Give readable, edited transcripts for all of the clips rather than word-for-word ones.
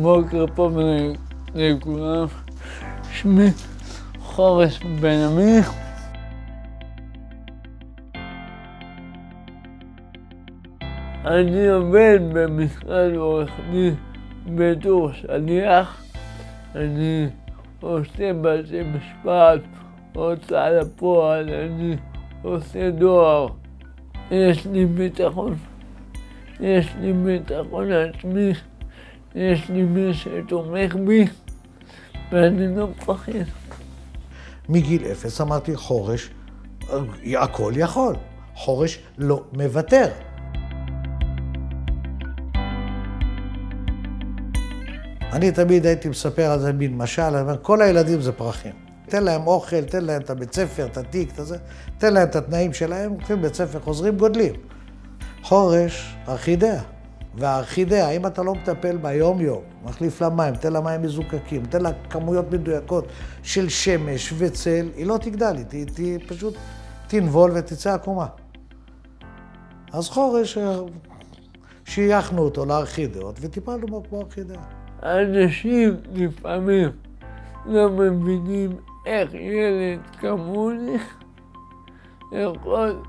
בוקר טוב לכולם, שמי חורש בן עמי. אני עובד במשרד עורך דין בתור שליח. אני עושה בתי משפט, הוצאה לפועל, אני עושה דואר. יש לי ביטחון עצמי, יש לי מי שתומך בי, ואני לא מפחד. מגיל 0 אמרתי, חורש, הכל יכול. חורש לא מוותר. אני תמיד הייתי מספר על זה מין משל, כל הילדים זה פרחים. תן להם אוכל, תן להם את הבית ספר, את התיק, תן להם את התנאים שלהם, הולכים בית ספר, חוזרים, גודלים. חורש, ארכידאה. והארכידאה, אם אתה לא מטפל בה יום-יום, מחליף לה מים, תן לה מים מזוקקים, תן לה כמויות מדויקות של שמש וצל, היא לא תגדל, היא פשוט תנבול ותצא עקומה. אז חורש, שייכנו אותו לארכידאות וטיפלנו בו כמו ארכידאה. אנשים לפעמים לא מבינים איך ילד כמוני יכול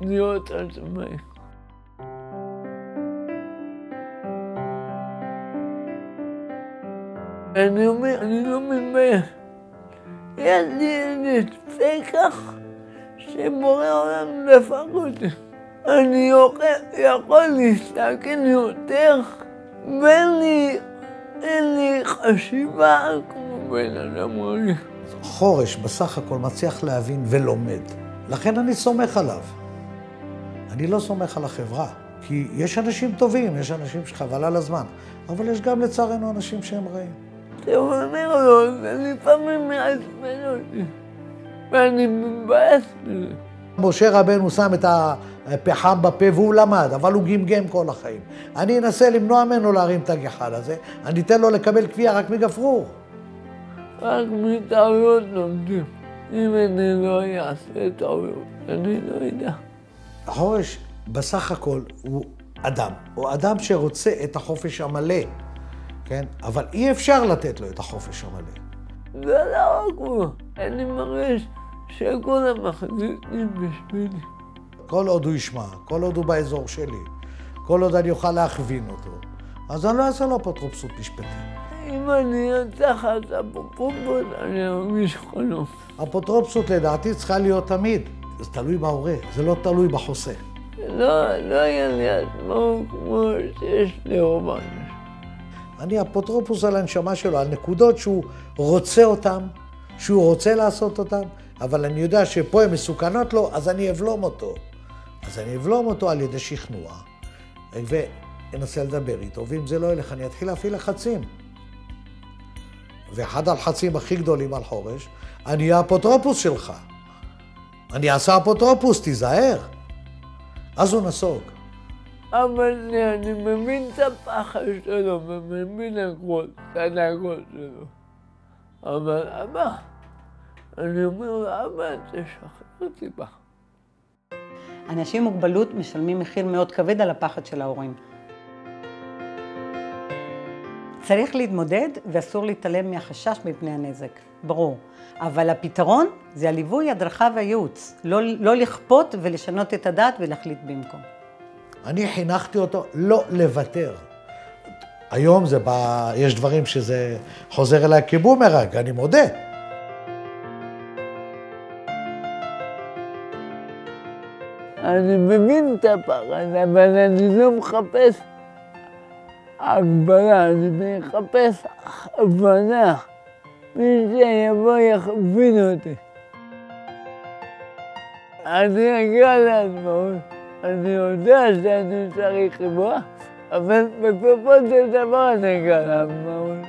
להיות עצמאי. אני אומר, אני לא מתבייש. יש לי איזה פקח שבורא עולם דפק אותי. אני יכול להסתכל יותר, אין לי חשיבה כמו בן אדם רגיל. חורש בסך הכל מצליח להבין ולומד. לכן אני סומך עליו. אני לא סומך על החברה. כי יש אנשים טובים, יש אנשים שחבל על הזמן. אבל יש גם לצערנו אנשים שהם רעים. אתה אומר לו, זה לפעמים מעצבן אותי. ואני מתבאס בזה. משה רבנו שם את הפחם בפה והוא למד, אבל הוא גמגם כל החיים. אני אנסה למנוע ממנו להרים את הגחל הזה, אני אתן לו לקבל כפייה רק מגפרור. רק מטעויות לומדים. אם אני לא אעשה טעויות, אני לא יודע. החורש בסך הכל הוא אדם. הוא אדם שרוצה את החופש המלא, כן? אבל אי אפשר לתת לו את החופש המלא. זה לא רק הוא. אני מרגיש שכולם מחליטים בשבילי. כל עוד הוא ישמע, כל עוד הוא באזור שלי, כל עוד אני אוכל להכווין אותו, אז אני לא אעשה לו אפוטרופסות משפטית. אם אני תחת אפוטרופסות, אני ארגיש חלום. אפוטרופסות לדעתי צריכה להיות תמיד. זה תלוי בהורה, זה לא תלוי בחוסה. לא יהיה לי עצמו כמו שיש לרוב האנשים. אני אפוטרופוס על הנשמה שלו, על נקודות שהוא רוצה אותן, שהוא רוצה לעשות אותן, אבל אני יודע שפה הן מסוכנות לו, אז אני אבלום אותו. אז אני אבלום אותו על ידי שכנוע, ואנסה לדבר איתו, ואם זה לא ילך, אני אתחיל להפעיל לחצים. ואחד הלחצים הכי גדולים על חורש, אני אהיה אפוטרופוס שלך. אני אעשה אפוטרופוס, תיזהר. אז הוא נסוג. אבל אני מבין את הפחד שלו, ומבין הכל, את הדאגות שלו. אבל אבא, אני אומר לו, אבא, תשחרר אותי בה. אנשים עם מוגבלות משלמים מחיר מאוד כבד על הפחד של ההורים. צריך להתמודד ואסור להתעלם מהחשש מפני הנזק, ברור. אבל הפתרון זה הליווי, הדרכה והייעוץ. לא לכפות ולשנות את הדעת ולהחליט במקום. אני חינכתי אותו לא לוותר. היום יש דברים שזה חוזר אליי כבומרנג, אני מודה. אני מבין את הפחד, אבל אני לא מחפש הגבלה, אני מחפש הבנה. מי שיבוא יכווין אותי. אני אגיע לעצמאות, אני יודע שאני צריך חברה, אבל בסופו של דבר אני אגיע לעצמאות.